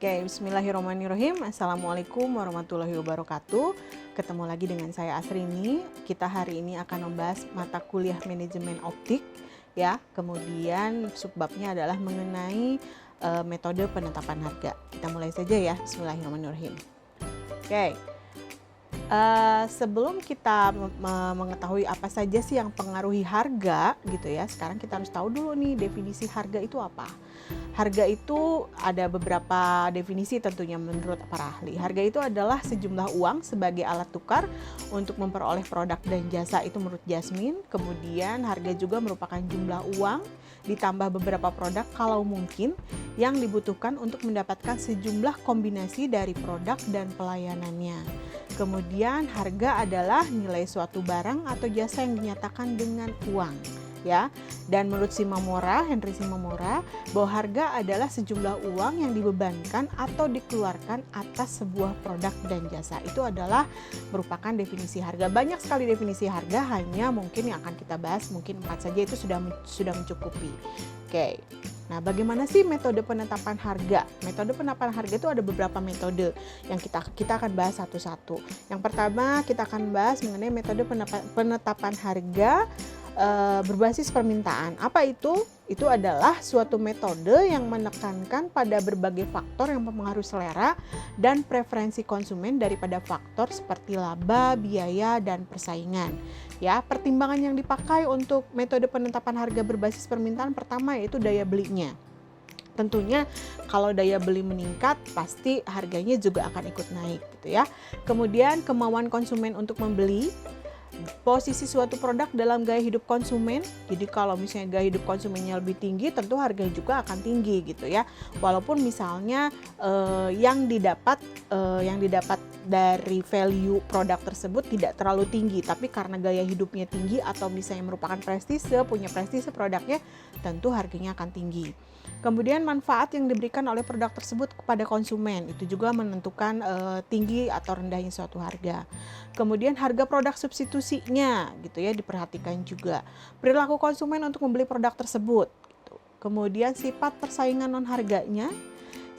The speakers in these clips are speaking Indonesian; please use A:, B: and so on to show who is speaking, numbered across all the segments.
A: Oke, bismillahirrahmanirrahim. Assalamualaikum warahmatullahi wabarakatuh. Ketemu lagi dengan saya Asrini. Kita hari ini akan membahas mata kuliah manajemen optik ya. Kemudian subbabnya adalah mengenai metode penetapan harga. Kita mulai saja ya. Bismillahirrahmanirrahim. Oke. Sebelum kita mengetahui apa saja sih yang mempengaruhi harga gitu ya, sekarang kita harus tahu dulu nih definisi harga itu apa. Harga itu ada beberapa definisi tentunya menurut para ahli. Harga itu adalah sejumlah uang sebagai alat tukar untuk memperoleh produk dan jasa, itu menurut Jasmine. Kemudian harga juga merupakan jumlah uang ditambah beberapa produk kalau mungkin yang dibutuhkan untuk mendapatkan sejumlah kombinasi dari produk dan pelayanannya. Kemudian harga adalah nilai suatu barang atau jasa yang dinyatakan dengan uang. Ya, dan menurut Henry Shimomura, bahwa harga adalah sejumlah uang yang dibebankan atau dikeluarkan atas sebuah produk dan jasa. Itu adalah merupakan definisi harga. Banyak sekali definisi harga, hanya mungkin yang akan kita bahas mungkin 4 saja, itu sudah mencukupi. Oke. Nah, bagaimana sih metode penetapan harga? Metode penetapan harga itu ada beberapa metode yang kita akan bahas satu-satu. Yang pertama, kita akan bahas mengenai metode penetapan harga berbasis permintaan. Apa itu? Itu adalah suatu metode yang menekankan pada berbagai faktor yang mempengaruhi selera dan preferensi konsumen daripada faktor seperti laba, biaya, dan persaingan. Ya, pertimbangan yang dipakai untuk metode penetapan harga berbasis permintaan pertama yaitu daya belinya. Tentunya kalau daya beli meningkat pasti harganya juga akan ikut naik gitu ya. Kemudian kemauan konsumen untuk membeli, posisi suatu produk dalam gaya hidup konsumen. Jadi kalau misalnya gaya hidup konsumennya lebih tinggi, tentu harganya juga akan tinggi gitu ya. Walaupun misalnya yang didapat dari value produk tersebut tidak terlalu tinggi, tapi karena gaya hidupnya tinggi atau misalnya merupakan punya prestise produknya, tentu harganya akan tinggi. Kemudian manfaat yang diberikan oleh produk tersebut kepada konsumen, itu juga menentukan tinggi atau rendahnya suatu harga. Kemudian harga produk substitusinya gitu ya diperhatikan juga. Perilaku konsumen untuk membeli produk tersebut gitu. Kemudian sifat persaingan non harganya,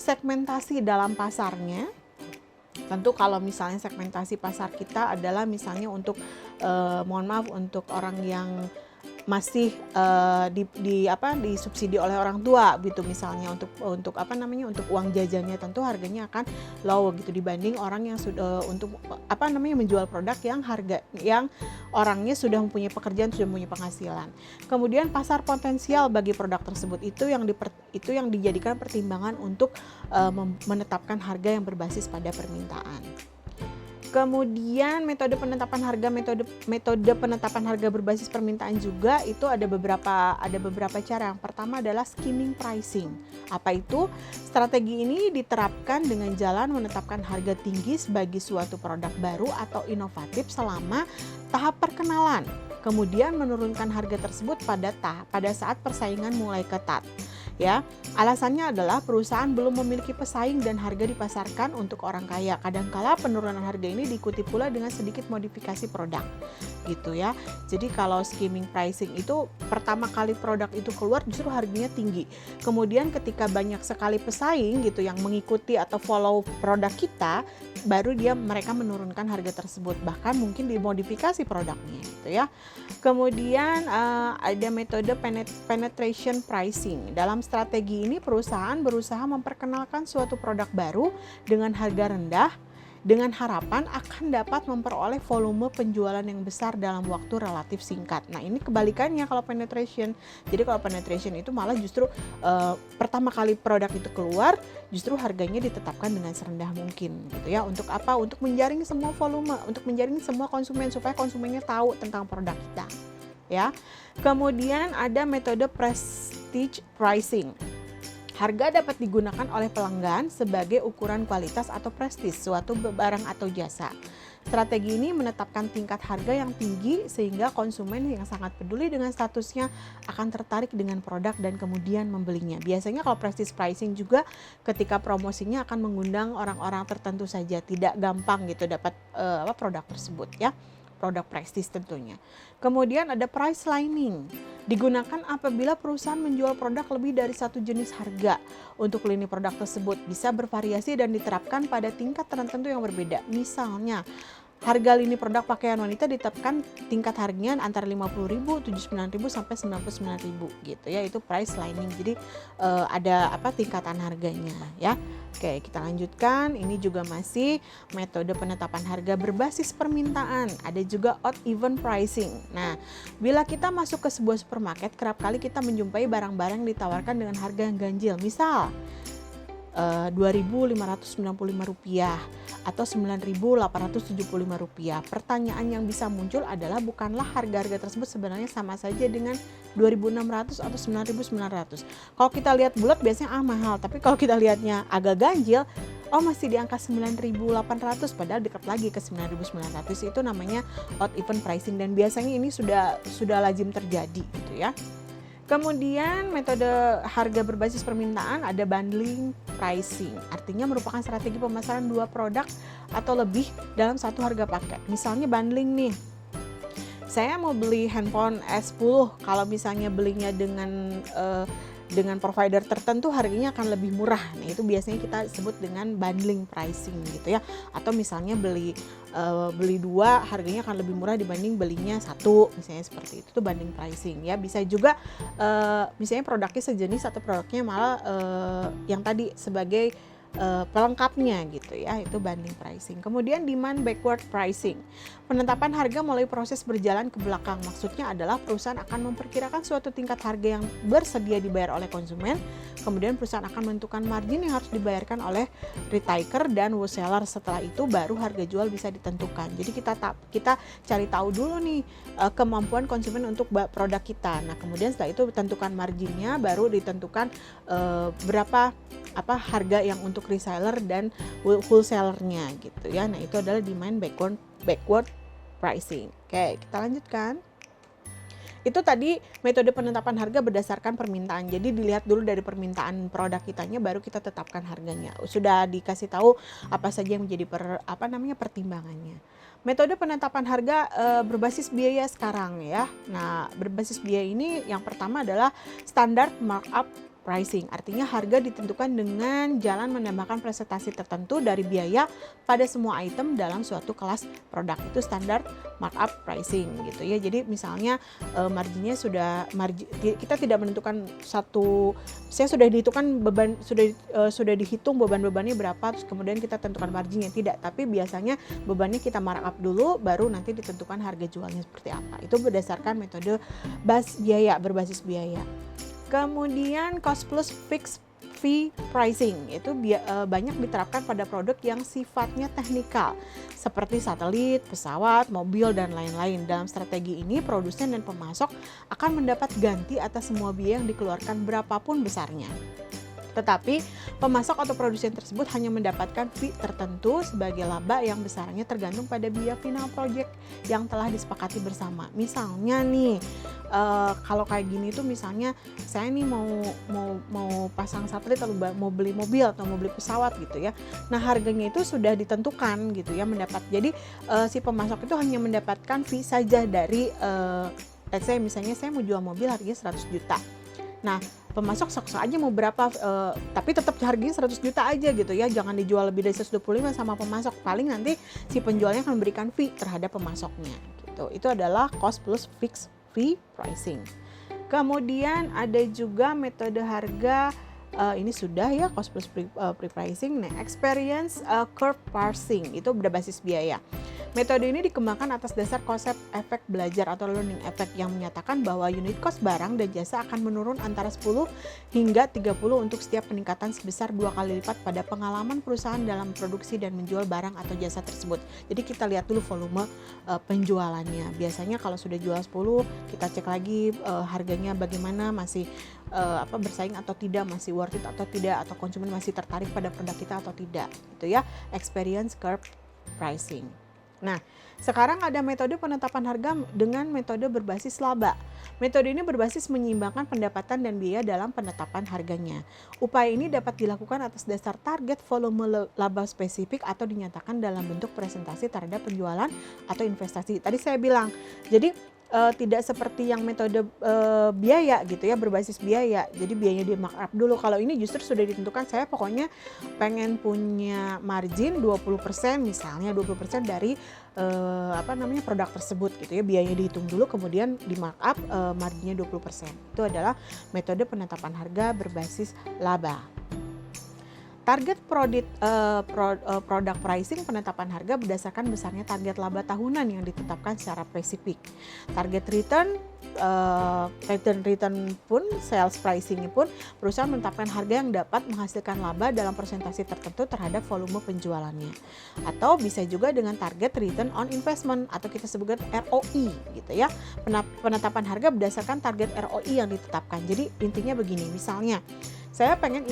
A: segmentasi dalam pasarnya. Tentu kalau misalnya segmentasi pasar kita adalah misalnya untuk untuk orang yang masih disubsidi oleh orang tua gitu, misalnya untuk uang jajannya, tentu harganya akan low gitu dibanding orang yang sudah menjual produk yang orangnya sudah mempunyai pekerjaan, sudah mempunyai penghasilan. Kemudian pasar potensial bagi produk tersebut itu yang dijadikan pertimbangan untuk menetapkan harga yang berbasis pada permintaan. Kemudian metode penetapan harga berbasis permintaan juga itu ada beberapa cara. Yang pertama adalah skimming pricing. Apa itu? Strategi ini diterapkan dengan jalan menetapkan harga tinggi sebagai suatu produk baru atau inovatif selama tahap perkenalan. Kemudian menurunkan harga tersebut pada saat persaingan mulai ketat. Ya, alasannya adalah perusahaan belum memiliki pesaing dan harga dipasarkan untuk orang kaya. Kadangkala penurunan harga ini diikuti pula dengan sedikit modifikasi produk, gitu ya. Jadi kalau skimming pricing itu pertama kali produk itu keluar justru harganya tinggi. Kemudian ketika banyak sekali pesaing gitu yang mengikuti atau follow produk kita, baru mereka menurunkan harga tersebut, bahkan mungkin dimodifikasi produknya, gitu ya. Kemudian ada metode penetration pricing. Dalam strategi ini perusahaan berusaha memperkenalkan suatu produk baru dengan harga rendah dengan harapan akan dapat memperoleh volume penjualan yang besar dalam waktu relatif singkat. Nah, ini kebalikannya kalau penetration. Jadi kalau penetration itu malah justru pertama kali produk itu keluar, justru harganya ditetapkan dengan serendah mungkin gitu ya. Untuk apa? Untuk menjaring semua volume, untuk menjaring semua konsumen supaya konsumennya tahu tentang produk kita. Ya. Kemudian ada metode prestige pricing. Harga dapat digunakan oleh pelanggan sebagai ukuran kualitas atau prestis suatu barang atau jasa. Strategi ini menetapkan tingkat harga yang tinggi sehingga konsumen yang sangat peduli dengan statusnya akan tertarik dengan produk dan kemudian membelinya. Biasanya kalau prestige pricing juga ketika promosinya akan mengundang orang-orang tertentu saja, tidak gampang gitu dapat produk tersebut ya. produk prestis tentunya. Kemudian ada price lining, digunakan apabila perusahaan menjual produk lebih dari satu jenis harga. Untuk lini produk tersebut bisa bervariasi dan diterapkan pada tingkat tertentu yang berbeda. Misalnya, harga lini produk pakaian wanita ditetapkan tingkat harganya antara 50.000, 79.000 sampai 99.000 gitu ya. Itu price lining. Jadi ada tingkatan harganya ya. Oke, kita lanjutkan. Ini juga masih metode penetapan harga berbasis permintaan. Ada juga odd even pricing. Nah, bila kita masuk ke sebuah supermarket, kerap kali kita menjumpai barang-barang yang ditawarkan dengan harga yang ganjil. Misal Rp2.595 atau Rp9.875. Pertanyaan yang bisa muncul adalah bukanlah harga-harga tersebut sebenarnya sama saja dengan Rp2.600 atau Rp9.900. Kalau kita lihat bulat biasanya mahal, tapi kalau kita lihatnya agak ganjil, masih di angka 9.800 padahal dekat lagi ke 9.900. Itu namanya odd even pricing dan biasanya ini sudah lazim terjadi gitu ya. Kemudian metode harga berbasis permintaan ada bundling pricing, artinya merupakan strategi pemasaran dua produk atau lebih dalam satu harga paket. Misalnya bundling nih, saya mau beli handphone S10, kalau misalnya belinya dengan provider tertentu harganya akan lebih murah. Nah, itu biasanya kita sebut dengan bundling pricing gitu ya. Atau misalnya beli dua harganya akan lebih murah dibanding belinya satu, misalnya seperti itu bundling pricing ya. Bisa juga misalnya produknya sejenis atau produknya malah yang tadi sebagai pelengkapnya gitu ya, itu bundling pricing. Kemudian demand backward pricing, penetapan harga melalui proses berjalan ke belakang. Maksudnya adalah perusahaan akan memperkirakan suatu tingkat harga yang bersedia dibayar oleh konsumen, kemudian perusahaan akan menentukan margin yang harus dibayarkan oleh retailer dan wholesaler. Setelah itu baru harga jual bisa ditentukan. Jadi kita cari tahu dulu nih kemampuan konsumen untuk produk kita. Nah, kemudian setelah itu tentukan marginnya, baru ditentukan berapa harga yang untuk reseller dan wholesalernya gitu ya. Nah, itu adalah demand backward pricing. Oke, kita lanjutkan. Itu tadi metode penetapan harga berdasarkan permintaan. Jadi dilihat dulu dari permintaan produk kitanya, baru kita tetapkan harganya. Sudah dikasih tahu apa saja yang menjadi pertimbangannya. Metode penetapan harga berbasis biaya sekarang ya. Nah, berbasis biaya ini yang pertama adalah standard markup pricing, artinya harga ditentukan dengan jalan menambahkan presentasi tertentu dari biaya pada semua item dalam suatu kelas produk. Itu standar markup pricing gitu ya. Jadi misalnya marginnya kita tidak menentukan saya sudah dihitungkan beban, sudah dihitung beban-bebannya berapa, terus kemudian kita tentukan marginnya, tidak, tapi biasanya bebannya kita markup dulu, baru nanti ditentukan harga jualnya seperti apa. Itu berdasarkan metode berbasis biaya. Kemudian cost plus fixed fee pricing, itu banyak diterapkan pada produk yang sifatnya teknikal seperti satelit, pesawat, mobil, dan lain-lain. Dalam strategi ini, produsen dan pemasok akan mendapat ganti atas semua biaya yang dikeluarkan berapapun besarnya. Tetapi pemasok atau produsen tersebut hanya mendapatkan fee tertentu sebagai laba yang besarnya tergantung pada biaya final project yang telah disepakati bersama. Misalnya nih, kalau kayak gini tuh misalnya saya nih mau pasang satelit atau mau beli mobil atau mau beli pesawat gitu ya. Nah, harganya itu sudah ditentukan gitu ya, jadi si pemasok itu hanya mendapatkan fee saja dari let's say misalnya saya mau jual mobil harganya 100 juta. Nah, pemasok sok-sok aja mau berapa, tapi tetap harganya 100 juta aja gitu ya, jangan dijual lebih dari 125 sama pemasok. Paling nanti si penjualnya akan memberikan fee terhadap pemasoknya gitu. Itu adalah cost plus fixed fee pricing. Kemudian ada juga metode harga, ini sudah ya, cost plus pricing. Nah, experience curve pricing, itu berbasis biaya. Metode ini dikembangkan atas dasar konsep efek belajar atau learning effect yang menyatakan bahwa unit cost barang dan jasa akan menurun antara 10 hingga 30 untuk setiap peningkatan sebesar 2 kali lipat pada pengalaman perusahaan dalam produksi dan menjual barang atau jasa tersebut. Jadi kita lihat dulu volume penjualannya. Biasanya kalau sudah jual 10, kita cek lagi harganya bagaimana, masih bersaing atau tidak, masih worth it atau tidak, atau konsumen masih tertarik pada produk kita atau tidak. Itu ya, experience curve pricing. Nah, sekarang ada metode penetapan harga dengan metode berbasis laba. Metode ini berbasis menyeimbangkan pendapatan dan biaya dalam penetapan harganya. Upaya ini dapat dilakukan atas dasar target volume laba spesifik atau dinyatakan dalam bentuk presentasi terhadap penjualan atau investasi. Tadi saya bilang, jadi tidak seperti yang metode biaya gitu ya, berbasis biaya. Jadi biayanya di markup dulu. Kalau ini justru sudah ditentukan, saya pokoknya pengen punya margin 20% misalnya, 20% dari produk tersebut gitu ya. Biayanya dihitung dulu kemudian di markup marginnya 20%. Itu adalah metode penetapan harga berbasis laba. Target product pricing penetapan harga berdasarkan besarnya target laba tahunan yang ditetapkan secara spesifik. Target return pun sales pricing pun perusahaan menetapkan harga yang dapat menghasilkan laba dalam persentase tertentu terhadap volume penjualannya. Atau bisa juga dengan target return on investment atau kita sebutkan ROI gitu ya. Penetapan harga berdasarkan target ROI yang ditetapkan. Jadi intinya begini, misalnya saya pengen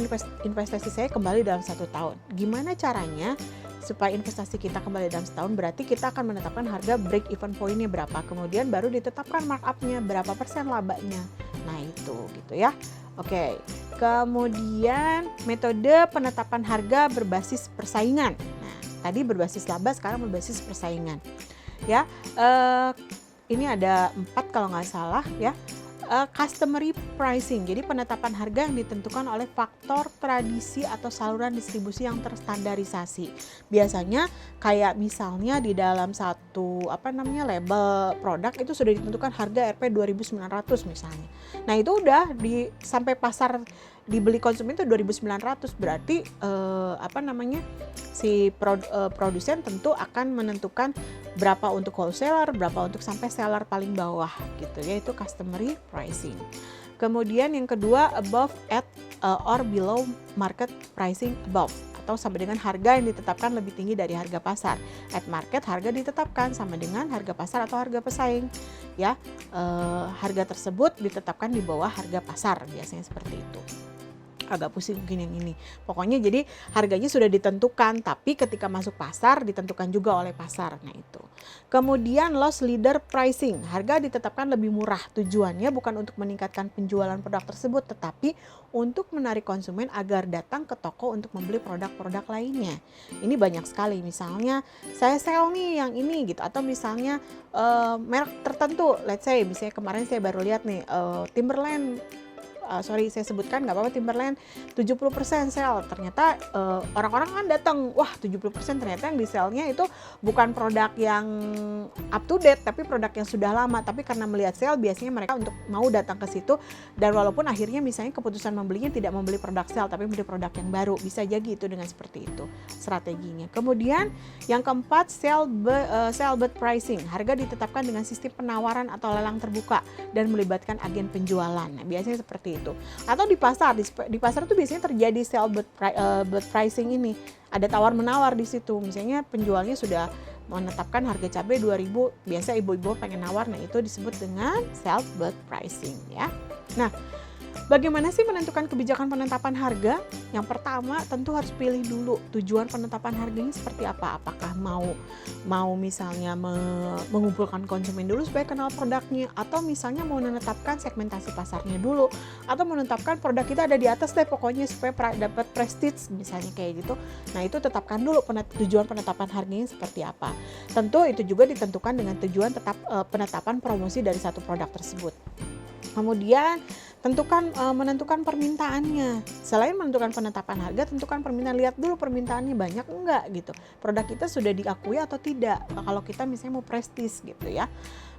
A: investasi saya kembali dalam 1 tahun. Gimana caranya supaya investasi kita kembali dalam setahun? Berarti kita akan menetapkan harga break even point-nya berapa. Kemudian baru ditetapkan markup-nya, berapa persen labanya. Nah itu gitu ya. Oke. Kemudian metode penetapan harga berbasis persaingan. Nah tadi berbasis laba, sekarang berbasis persaingan. Ya, ini ada 4 kalau nggak salah ya. Customary pricing, jadi penetapan harga yang ditentukan oleh faktor tradisi atau saluran distribusi yang terstandarisasi. Biasanya kayak misalnya di dalam satu label produk itu sudah ditentukan harga Rp 2.900 misalnya. Nah itu udah sampai pasar dibeli konsumen itu 2.900, berarti si produsen tentu akan menentukan berapa untuk wholesaler, berapa untuk sampai seller paling bawah gitu ya, itu customary pricing. Kemudian yang kedua, above at or below market pricing above, atau sama dengan harga yang ditetapkan lebih tinggi dari harga pasar. At market, harga ditetapkan sama dengan harga pasar atau harga pesaing ya. Harga tersebut ditetapkan di bawah harga pasar, biasanya seperti itu. Agak pusing mungkin yang ini. Pokoknya jadi harganya sudah ditentukan, tapi ketika masuk pasar ditentukan juga oleh pasar. Nah itu. Kemudian loss leader pricing. Harga ditetapkan lebih murah. Tujuannya bukan untuk meningkatkan penjualan produk tersebut, tetapi untuk menarik konsumen agar datang ke toko untuk membeli produk-produk lainnya. Ini banyak sekali. Misalnya saya sell nih yang ini gitu, atau misalnya merek tertentu. Let's say misalnya kemarin saya baru lihat nih Timberland, saya sebutkan nggak apa-apa, Timberland 70% sell. Ternyata orang-orang kan datang, wah 70%, ternyata yang di sell-nya itu bukan produk yang up to date, tapi produk yang sudah lama. Tapi karena melihat sell, biasanya mereka untuk mau datang ke situ, dan walaupun akhirnya misalnya keputusan membelinya tidak membeli produk sell, tapi membeli produk yang baru. Bisa jadi itu dengan seperti itu strateginya. Kemudian yang keempat, sell bid pricing. Harga ditetapkan dengan sistem penawaran atau lelang terbuka dan melibatkan agen penjualan. Nah, biasanya seperti itu. Atau di pasar itu biasanya terjadi sell bid pricing ini. Ada tawar menawar di situ. Misalnya penjualnya sudah menetapkan harga cabai 2.000, biasa ibu-ibu pengen nawar. Nah, itu disebut dengan sell bid pricing ya. Nah, bagaimana sih menentukan kebijakan penetapan harga? Yang pertama tentu harus pilih dulu tujuan penetapan harganya seperti apa. Apakah mau misalnya mengumpulkan konsumen dulu supaya kenal produknya, atau misalnya mau menetapkan segmentasi pasarnya dulu, atau menetapkan produk kita ada di atas deh pokoknya supaya dapat prestige misalnya kayak gitu. Nah itu tetapkan dulu tujuan penetapan harganya seperti apa. Tentu itu juga ditentukan dengan tujuan penetapan promosi dari satu produk tersebut. Kemudian menentukan permintaannya. Selain menentukan penetapan harga, tentukan permintaan. Lihat dulu permintaannya banyak enggak gitu. Produk kita sudah diakui atau tidak. Kalau kita misalnya mau prestis gitu ya.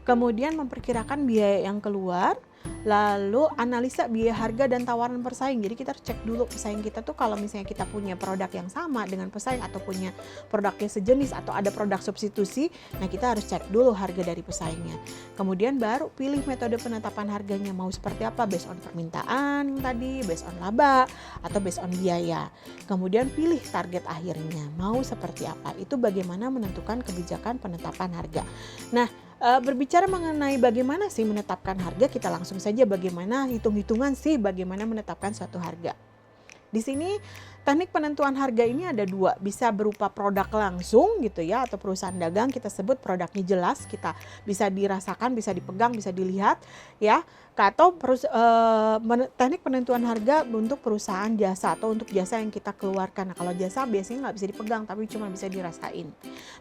A: Kemudian memperkirakan biaya yang keluar, lalu analisa biaya harga dan tawaran persaing. Jadi kita harus cek dulu pesaing kita tuh, kalau misalnya kita punya produk yang sama dengan pesaing atau punya produknya sejenis atau ada produk substitusi, nah kita harus cek dulu harga dari pesaingnya. Kemudian baru pilih metode penetapan harganya, mau seperti apa, based on permintaan yang tadi, based on laba, atau based on biaya. Kemudian pilih target akhirnya, mau seperti apa. Itu bagaimana menentukan kebijakan penetapan harga. Nah, berbicara mengenai bagaimana sih menetapkan harga, kita langsung saja bagaimana hitung-hitungan sih bagaimana menetapkan suatu harga. Di sini teknik penentuan harga ini ada dua, bisa berupa produk langsung gitu ya, atau perusahaan dagang kita sebut produknya jelas, kita bisa dirasakan, bisa dipegang, bisa dilihat ya, atau teknik penentuan harga untuk perusahaan jasa atau untuk jasa yang kita keluarkan. Nah, kalau jasa biasanya nggak bisa dipegang tapi cuma bisa dirasain.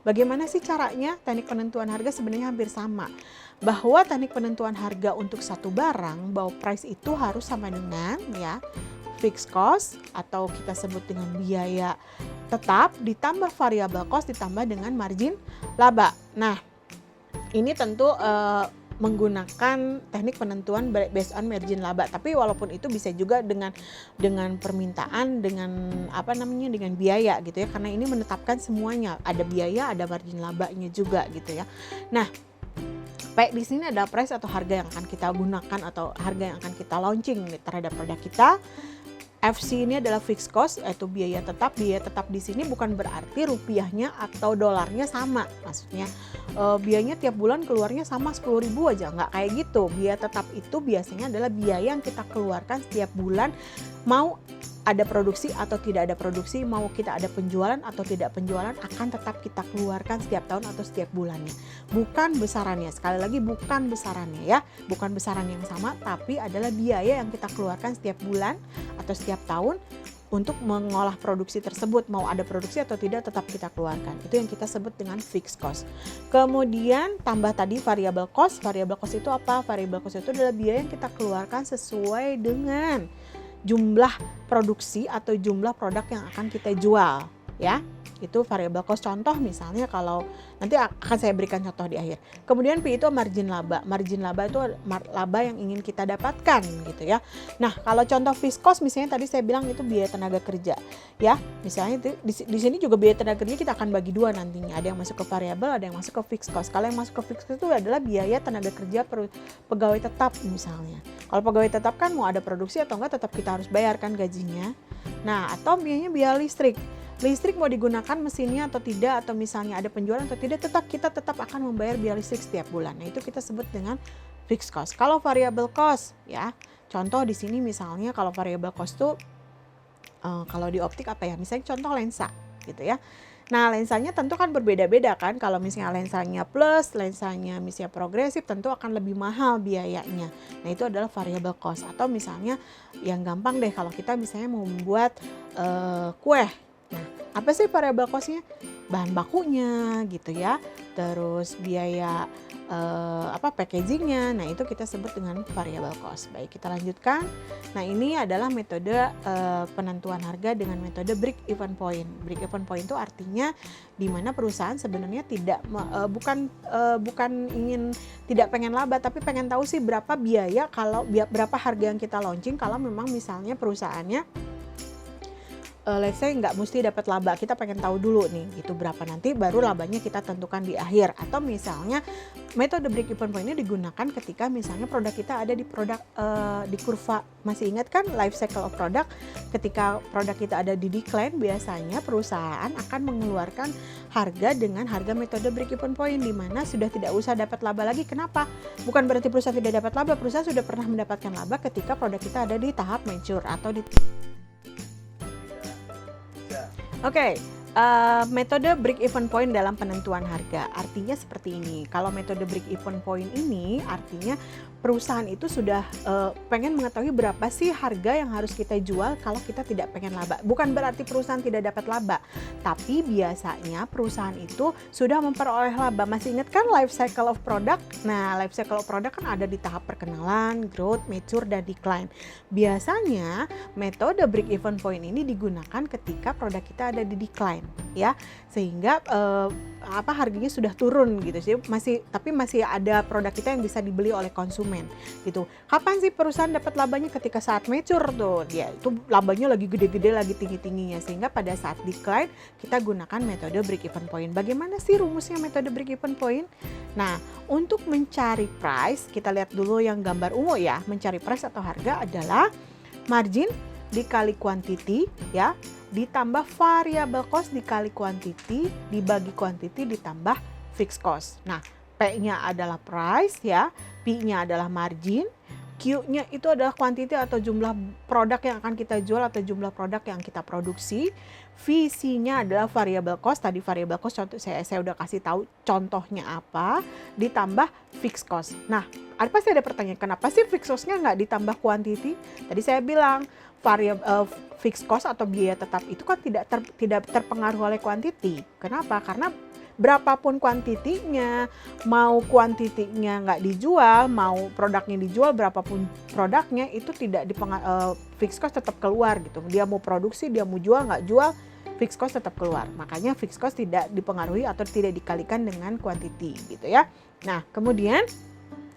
A: Bagaimana sih caranya? Teknik penentuan harga sebenarnya hampir sama, bahwa teknik penentuan harga untuk satu barang, bahwa price itu harus sama dengan ya fixed cost atau kita sebut dengan biaya tetap ditambah variable cost ditambah dengan margin laba. Nah, ini tentu menggunakan teknik penentuan based on margin laba. Tapi walaupun itu bisa juga dengan permintaan, dengan dengan biaya gitu ya. Karena ini menetapkan semuanya, ada biaya, ada margin labanya juga gitu ya. Nah, P di sini ada price atau harga yang akan kita gunakan atau harga yang akan kita launching terhadap produk kita. FC ini adalah fixed cost, yaitu biaya tetap. Biaya tetap di sini bukan berarti rupiahnya atau dolarnya sama. Maksudnya biayanya tiap bulan keluarnya sama 10.000 aja, nggak kayak gitu. Biaya tetap itu biasanya adalah biaya yang kita keluarkan setiap bulan, mau ada produksi atau tidak ada produksi, mau kita ada penjualan atau tidak penjualan, akan tetap kita keluarkan setiap tahun atau setiap bulannya. Bukan besarannya, sekali lagi bukan besarannya ya, bukan besaran yang sama, tapi adalah biaya yang kita keluarkan setiap bulan atau setiap tahun untuk mengolah produksi tersebut, mau ada produksi atau tidak tetap kita keluarkan. Itu yang kita sebut dengan fixed cost. Kemudian tambah tadi variable cost. Variable cost itu apa? Variable cost itu adalah biaya yang kita keluarkan sesuai dengan jumlah produksi atau jumlah produk yang akan kita jual ya. Itu variable cost. Contoh misalnya kalau nanti akan saya berikan contoh di akhir. Kemudian P itu margin laba. Margin laba itu laba yang ingin kita dapatkan gitu ya. Nah, kalau contoh fixed cost misalnya tadi saya bilang itu biaya tenaga kerja ya. Misalnya itu, di sini juga biaya tenaga kerja kita akan bagi dua nantinya. Ada yang masuk ke variable, ada yang masuk ke fixed cost. Kalau yang masuk ke fixed cost itu adalah biaya tenaga kerja pegawai tetap misalnya. Kalau pegawai tetap kan mau ada produksi atau enggak tetap kita harus bayarkan gajinya. Nah, atau biaya listrik. Listrik mau digunakan mesinnya atau tidak, atau misalnya ada penjualan atau tidak, kita tetap akan membayar biaya listrik setiap bulan. Nah, itu kita sebut dengan fixed cost. Kalau variable cost ya, contoh di sini misalnya kalau variable cost tuh kalau di optik apa ya? Misalnya contoh lensa gitu ya. Nah, lensanya tentu kan berbeda-beda kan. Kalau misalnya lensanya plus, lensanya misalnya progresif, tentu akan lebih mahal biayanya. Nah, itu adalah variable cost. Atau misalnya yang gampang deh kalau kita misalnya mau membuat kue. Nah, apa sih variable cost-nya? Bahan bakunya gitu ya. Terus biaya packagingnya. Nah, itu kita sebut dengan variable cost. Baik, kita lanjutkan. Nah, ini adalah metode penentuan harga dengan metode break even point. Break even point itu artinya di mana perusahaan sebenarnya bukan ingin tidak pengen laba, tapi pengen tahu sih berapa biaya berapa harga yang kita launching kalau memang misalnya perusahaannya let's say nggak mesti dapat laba, kita pengen tahu dulu nih gitu berapa, nanti baru labanya kita tentukan di akhir. Atau misalnya metode break even point ini digunakan ketika misalnya produk kita ada di di kurva, masih ingat kan life cycle of product, ketika produk kita ada di decline biasanya perusahaan akan mengeluarkan harga dengan harga metode break even point, di mana sudah tidak usah dapat laba lagi. Kenapa? Bukan berarti perusahaan tidak dapat laba, perusahaan sudah pernah mendapatkan laba ketika produk kita ada di tahap mature atau di metode break even point dalam penentuan harga artinya seperti ini. Kalau metode break even point ini artinya perusahaan itu sudah pengen mengetahui berapa sih harga yang harus kita jual kalau kita tidak pengen laba. Bukan berarti perusahaan tidak dapat laba, tapi biasanya perusahaan itu sudah memperoleh laba. Masih ingat kan life cycle of product? Nah, life cycle of product kan ada di tahap perkenalan, growth, mature, dan decline. Biasanya metode break even point ini digunakan ketika produk kita ada di decline ya, sehingga harganya sudah turun gitu sih, tapi masih ada produk kita yang bisa dibeli oleh konsumen gitu. Kapan sih perusahaan dapat labanya? Ketika saat mature tuh, ya itu labanya lagi gede-gede, lagi tinggi-tingginya, sehingga pada saat decline kita gunakan metode break even point. Bagaimana sih rumusnya metode break even point? Nah, untuk mencari price, kita lihat dulu yang gambar ungu ya. Mencari price atau harga adalah margin dikali quantity ya, ditambah variable cost dikali quantity, dibagi quantity ditambah fixed cost. Nah, P-nya adalah price ya, P-nya adalah margin, Q-nya itu adalah quantity atau jumlah produk yang akan kita jual atau jumlah produk yang kita produksi. VC-nya adalah variable cost. Tadi variable cost contoh saya udah kasih tahu contohnya apa, ditambah fixed cost. Nah, pasti ada pertanyaan, kenapa sih fixed cost-nya nggak ditambah quantity? Tadi saya bilang variable fixed cost atau biaya tetap itu kan tidak terpengaruh oleh quantity. Kenapa? Karena berapapun kuantitinya, mau kuantitinya nggak dijual, mau produknya dijual, berapapun produknya itu tidak fixed cost tetap keluar gitu. Dia mau produksi, dia mau jual, nggak jual, fixed cost tetap keluar. Makanya fixed cost tidak dipengaruhi atau tidak dikalikan dengan kuantiti gitu ya. Nah, kemudian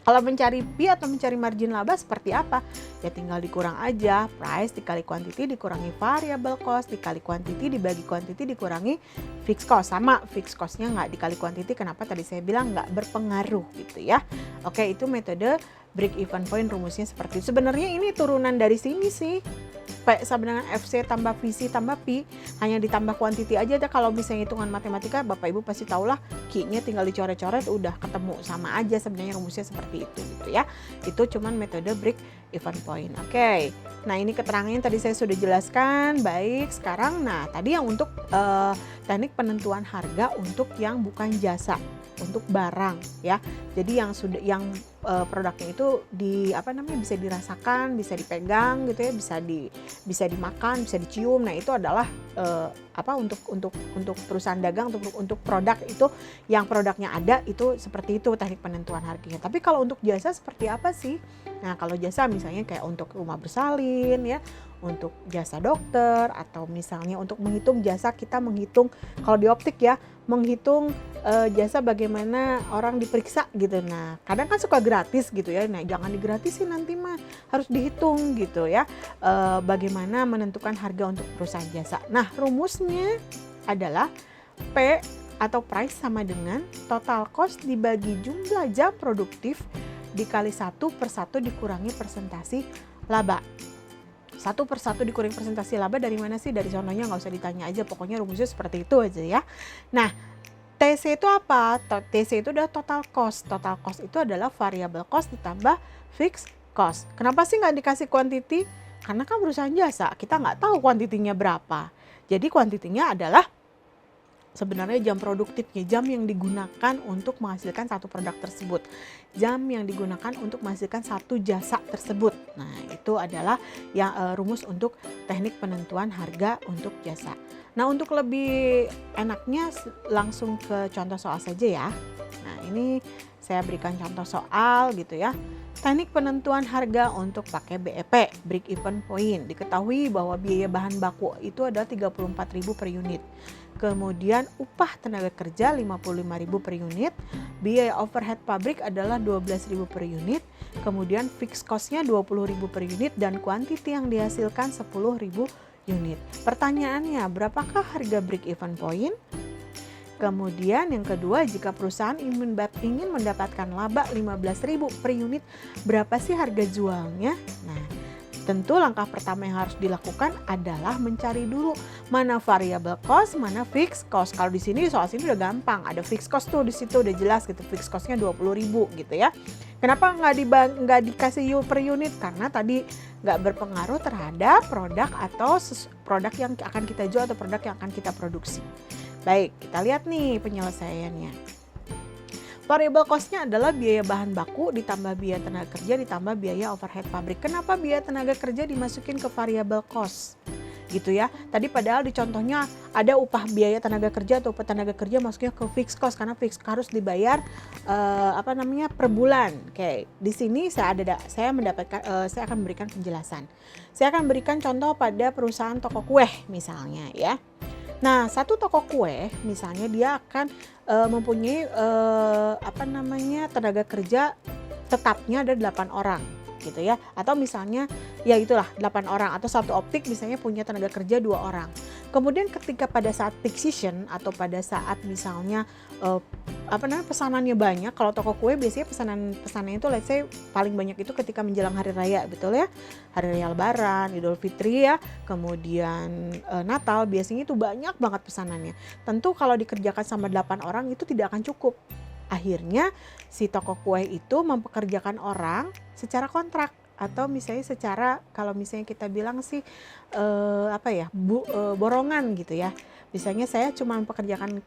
A: kalau mencari P atau mencari margin laba seperti apa? Ya tinggal dikurang aja, price dikali quantity dikurangi variable cost, dikali quantity dibagi quantity dikurangi fixed cost. Sama fixed cost-nya nggak dikali quantity, kenapa tadi saya bilang nggak berpengaruh gitu ya. Oke, itu metode break even point, rumusnya seperti itu. Sebenarnya ini turunan dari sini sih. P sama dengan FC tambah VC tambah P, hanya ditambah quantity aja deh. Kalau misalnya hitungan matematika, Bapak Ibu pasti tahulah Q-nya tinggal dicoret-coret udah ketemu, sama aja sebenarnya rumusnya seperti itu gitu ya. Itu cuman metode break even point. Oke. Nah, ini keterangannya tadi saya sudah jelaskan. Baik, sekarang tadi yang untuk teknik penentuan harga untuk yang bukan jasa, untuk barang ya. Jadi yang produknya itu bisa dirasakan, bisa dipegang gitu ya, bisa dimakan, bisa dicium. Nah, itu adalah untuk perusahaan dagang, untuk produk itu yang produknya ada, itu seperti itu teknik penentuan harganya. Tapi kalau untuk jasa seperti apa sih? Nah, kalau jasa misalnya kayak untuk rumah bersalin ya, untuk jasa dokter, atau misalnya untuk menghitung jasa, kita menghitung kalau di optik ya, menghitung jasa bagaimana orang diperiksa gitu. Nah, kadang kan suka gratis gitu ya. Nah, jangan digratisin, nanti mah harus dihitung gitu ya. Bagaimana menentukan harga untuk perusahaan jasa. Nah, rumusnya adalah P atau price sama dengan total cost dibagi jumlah jam produktif dikali 1/1 dikurangi persentase laba. 1/1 dikurangi persentase laba dari mana sih? Dari contohnya nggak usah ditanya aja, pokoknya rumusnya seperti itu aja ya. Nah, TC itu apa? TC itu adalah total cost. Total cost itu adalah variable cost ditambah fixed cost. Kenapa sih nggak dikasih quantity? Karena kan perusahaan jasa, kita nggak tahu kuantitinya berapa. Jadi kuantitinya adalah sebenarnya jam produktifnya, jam yang digunakan untuk menghasilkan satu produk tersebut, jam yang digunakan untuk menghasilkan satu jasa tersebut. Nah, itu adalah yang rumus untuk teknik penentuan harga untuk jasa. Nah, untuk lebih enaknya langsung ke contoh soal saja ya. Nah, ini saya berikan contoh soal gitu ya. Teknik penentuan harga untuk pakai BEP, break even point. Diketahui bahwa biaya bahan baku itu adalah 34.000 per unit. Kemudian upah tenaga kerja 55.000 per unit, biaya overhead pabrik adalah 12.000 per unit, kemudian fixed cost-nya 20.000 per unit, dan kuantiti yang dihasilkan 10.000 unit. Pertanyaannya, berapakah harga break even point? Kemudian yang kedua, jika perusahaan ingin mendapatkan laba 15.000 per unit, berapa sih harga jualnya? Nah, tentu langkah pertama yang harus dilakukan adalah mencari dulu mana variable cost, mana fixed cost. Kalau di sini soal sini udah gampang, ada fixed cost tuh di situ udah jelas gitu, fixed cost-nya 20.000 gitu ya. Kenapa nggak dikasih per unit? Karena tadi nggak berpengaruh terhadap produk atau produk yang akan kita jual atau produk yang akan kita produksi. Baik, kita lihat nih penyelesaiannya. Variable cost-nya adalah biaya bahan baku ditambah biaya tenaga kerja ditambah biaya overhead pabrik. Kenapa biaya tenaga kerja dimasukin ke variable cost? Gitu ya. Tadi padahal di contohnya ada upah biaya tenaga kerja atau upah tenaga kerja masuknya ke fixed cost, karena fixed harus dibayar per bulan. Oke, di sini saya akan memberikan penjelasan. Saya akan berikan contoh pada perusahaan toko kue misalnya ya. Nah, satu toko kue misalnya dia akan mempunyai tenaga kerja tetapnya ada 8 orang gitu ya. Atau misalnya ya itulah 8 orang, atau satu optik misalnya punya tenaga kerja 2 orang. Kemudian ketika pada saat peak season atau pada saat misalnya pesanannya banyak, kalau toko kue biasanya pesanannya itu let's say paling banyak itu ketika menjelang hari raya, betul ya, hari raya Lebaran, Idul Fitri ya, kemudian Natal, biasanya itu banyak banget pesanannya. Tentu kalau dikerjakan sama 8 orang itu tidak akan cukup. Akhirnya si toko kue itu mempekerjakan orang secara kontrak. atau misalnya secara kalau misalnya kita bilang sih borongan gitu ya. Misalnya saya cuma mempekerjakan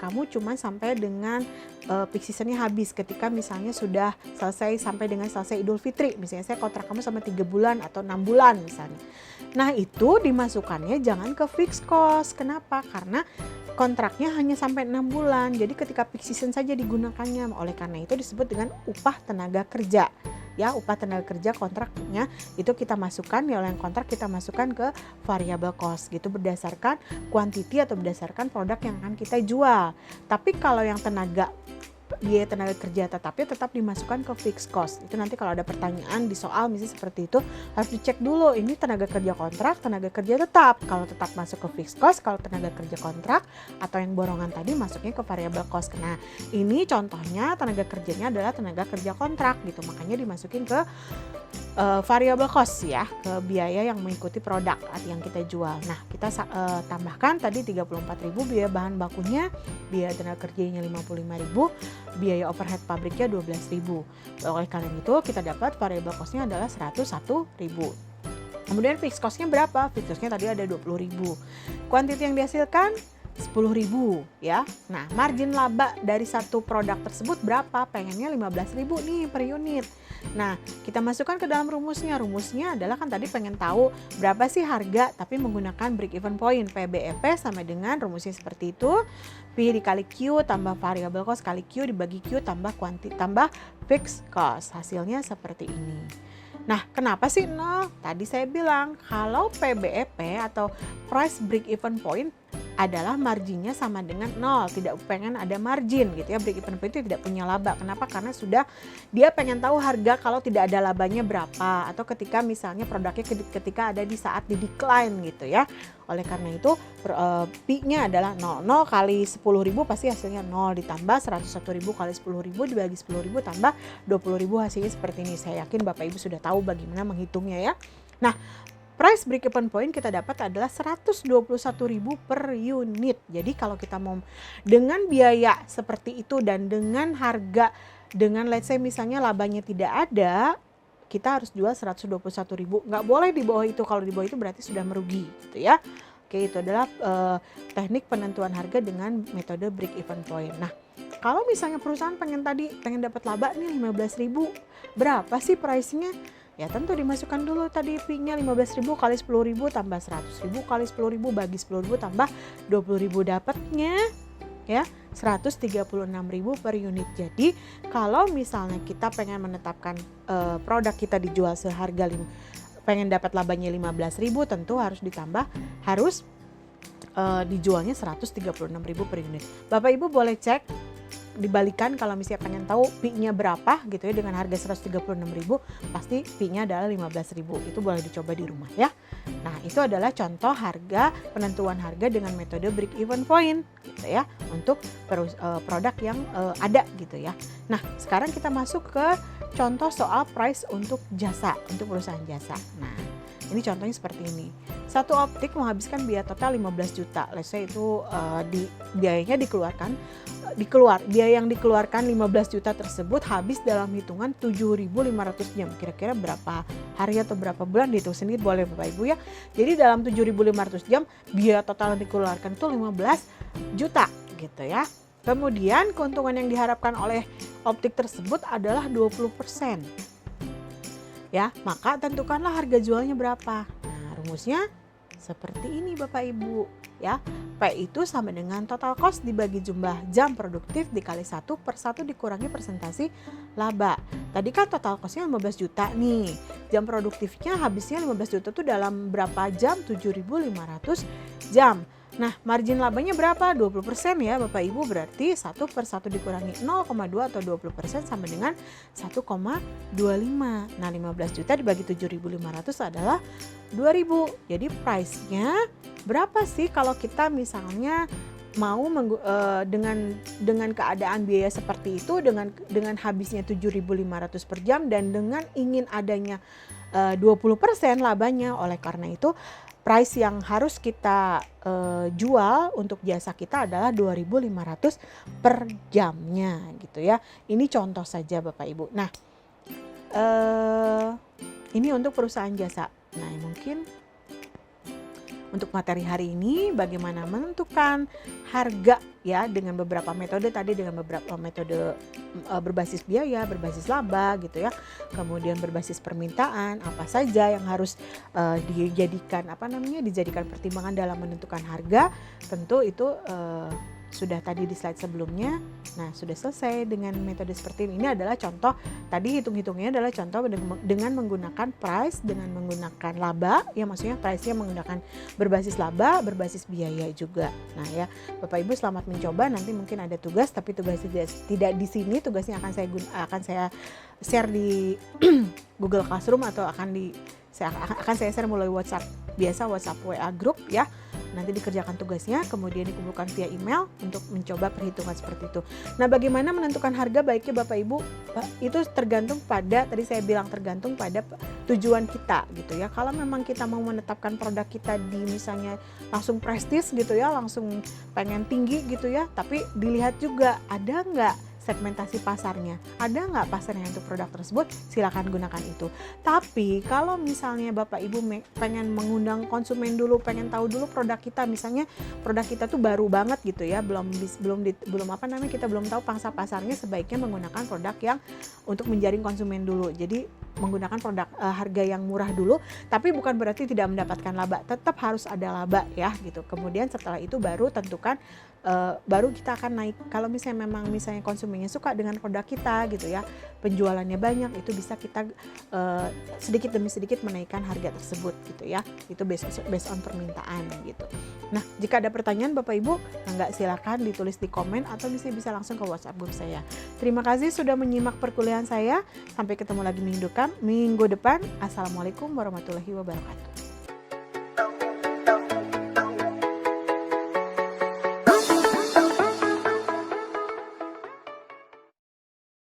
A: kamu cuma sampai dengan peak seasonnya habis, ketika misalnya sudah selesai sampai dengan selesai Idul Fitri. Misalnya saya kontrak kamu sama 3 bulan atau 6 bulan misalnya. Nah itu dimasukkannya jangan ke fixed cost. Kenapa? Karena kontraknya hanya sampai 6 bulan. Jadi ketika peak season saja digunakannya. Oleh karena itu disebut dengan upah tenaga kerja. Ya, upah tenaga kerja kontraknya itu kita masukkan, yang kontrak kita masukkan ke variable cost gitu, berdasarkan quantity atau berdasarkan produk yang akan kita jual. Tapi kalau yang biaya tenaga kerja tetap dimasukkan ke fixed cost. Itu nanti kalau ada pertanyaan di soal misalnya seperti itu, harus dicek dulu ini tenaga kerja kontrak, tenaga kerja tetap. Kalau tetap masuk ke fixed cost, kalau tenaga kerja kontrak atau yang borongan tadi masuknya ke variable cost. Nah, ini contohnya tenaga kerjanya adalah tenaga kerja kontrak gitu. Makanya dimasukin ke variable cost ya, ke biaya yang mengikuti produk yang kita jual. Nah, kita tambahkan tadi 34.000 biaya bahan bakunya, biaya tenaga kerjanya 55.000, biaya overhead pabriknya 12.000. Oleh karena itu kita dapat variable cost-nya adalah 101.000. Kemudian fixed cost-nya berapa? Fixed cost-nya tadi ada 20.000. Quantity yang dihasilkan 10.000 ya. Nah, margin laba dari satu produk tersebut berapa? Pengennya 15.000 nih per unit. Nah, kita masukkan ke dalam rumusnya. Rumusnya adalah kan tadi pengen tahu berapa sih harga tapi menggunakan break even point. PBEP sama dengan rumusnya seperti itu. P dikali Q tambah variable cost kali Q dibagi Q tambah tambah fixed cost. Hasilnya seperti ini. Nah, kenapa sih 0? Tadi saya bilang kalau PBEP atau price break even point adalah marginnya sama dengan 0, tidak pengen ada margin gitu ya. Break even point itu tidak punya laba. Kenapa? Karena sudah dia pengen tahu harga kalau tidak ada labanya berapa, atau ketika misalnya produknya ketika ada di saat di decline gitu ya. Oleh karena itu P-nya adalah 0. 0 kali 10.000 pasti hasilnya 0, ditambah 101.000 kali 10.000 dibagi 10.000 tambah 20.000, hasilnya seperti ini. Saya yakin Bapak Ibu sudah tahu bagaimana menghitungnya ya. Nah, price break even point kita dapat adalah 121.000 per unit. Jadi kalau kita mau dengan biaya seperti itu dan dengan harga, dengan let's say misalnya labanya tidak ada, kita harus jual 121.000. Nggak boleh di bawah itu. Kalau di bawah itu berarti sudah merugi gitu ya. Oke, itu adalah teknik penentuan harga dengan metode break even point. Nah, kalau misalnya perusahaan pengen dapat laba nih 15.000, berapa sih price-nya? Ya tentu dimasukkan dulu tadi P-nya 15.000 kali 10.000 tambah 100.000 kali 10.000 bagi 10.000 tambah 20.000, dapatnya ya 136.000 per unit. Jadi kalau misalnya kita pengen menetapkan produk kita dijual seharga pengen dapat labanya 15.000, tentu harus dijualnya 136.000 per unit. Bapak Ibu boleh cek dibalikan kalau misalnya pengen tahu P-nya berapa gitu ya, dengan harga 136.000 pasti P-nya adalah 15.000. Itu boleh dicoba di rumah ya. Nah, itu adalah contoh penentuan harga dengan metode break even point gitu ya, untuk produk yang ada gitu ya. Nah, sekarang kita masuk ke contoh soal price untuk jasa, untuk perusahaan jasa. Nah, ini contohnya seperti ini. Satu optik menghabiskan biaya total 15 juta. Let's say itu biayanya biaya yang dikeluarkan 15 juta tersebut habis dalam hitungan 7.500 jam. Kira-kira berapa hari atau berapa bulan, dihitung sendiri boleh Bapak Ibu ya. Jadi dalam 7.500 jam biaya total yang dikeluarkan itu 15 juta gitu ya. Kemudian keuntungan yang diharapkan oleh optik tersebut adalah 20%. Ya, maka tentukanlah harga jualnya berapa. Nah, rumusnya seperti ini Bapak Ibu ya. P itu sama dengan total cost dibagi jumlah jam produktif dikali 1 per 1 dikurangi persentase laba. Tadi kan total costnya 15 juta nih. Jam produktifnya habisnya 15 juta itu dalam berapa jam? 7.500 jam. Nah, margin labanya berapa? 20% ya Bapak Ibu, berarti 1 per 1 dikurangi 0,2 atau 20% sama dengan 1,25. Nah, 15 juta dibagi 7.500 adalah 2.000. Jadi price-nya berapa sih kalau kita misalnya mau dengan keadaan biaya seperti itu, dengan habisnya 7.500 per jam dan dengan ingin adanya 20% labanya. Oleh karena itu price yang harus kita jual untuk jasa kita adalah 2.500 per jamnya gitu ya. Ini contoh saja Bapak Ibu. Nah, Ini untuk perusahaan jasa. Nah, mungkin untuk materi hari ini bagaimana menentukan harga ya dengan beberapa metode tadi, dengan beberapa metode berbasis biaya, berbasis laba gitu ya. Kemudian berbasis permintaan, apa saja yang harus dijadikan pertimbangan dalam menentukan harga. Tentu itu sudah tadi di slide sebelumnya. Nah, sudah selesai dengan metode seperti ini. Ini adalah contoh, tadi hitung-hitungnya adalah contoh dengan menggunakan price, dengan menggunakan laba, ya maksudnya price-nya menggunakan berbasis laba, berbasis biaya juga. Nah ya, Bapak Ibu selamat mencoba, nanti mungkin ada tugas, tapi tugasnya tidak di sini, tugasnya akan saya share di Google Classroom atau akan saya share melalui WhatsApp biasa, WhatsApp WA group ya. Nanti dikerjakan tugasnya, kemudian dikumpulkan via email untuk mencoba perhitungan seperti itu. Nah, bagaimana menentukan harga baiknya Bapak Ibu? Itu tergantung pada, tadi saya bilang tergantung pada tujuan kita gitu ya. Kalau memang kita mau menetapkan produk kita di misalnya langsung prestis gitu ya, langsung pengen tinggi gitu ya, tapi dilihat juga ada nggak segmentasi pasarnya, ada nggak pasarnya untuk produk tersebut, silakan gunakan itu. Tapi kalau misalnya Bapak Ibu pengen mengundang konsumen dulu, pengen tahu dulu produk kita, misalnya produk kita tuh baru banget gitu ya, belum kita belum tahu pangsa pasarnya, sebaiknya menggunakan produk yang untuk menjaring konsumen dulu. Jadi menggunakan produk harga yang murah dulu, tapi bukan berarti tidak mendapatkan laba, tetap harus ada laba ya gitu. Kemudian setelah itu baru tentukan, baru kita akan naik. Kalau misalnya konsumennya suka dengan produk kita gitu ya, penjualannya banyak, itu bisa kita sedikit demi sedikit menaikkan harga tersebut gitu ya. Itu based on permintaan gitu. Nah, jika ada pertanyaan Bapak Ibu, silakan ditulis di komen atau bisa langsung ke WhatsApp group saya. Terima kasih sudah menyimak perkuliahan saya. Sampai ketemu lagi minggu depan. Assalamualaikum warahmatullahi wabarakatuh.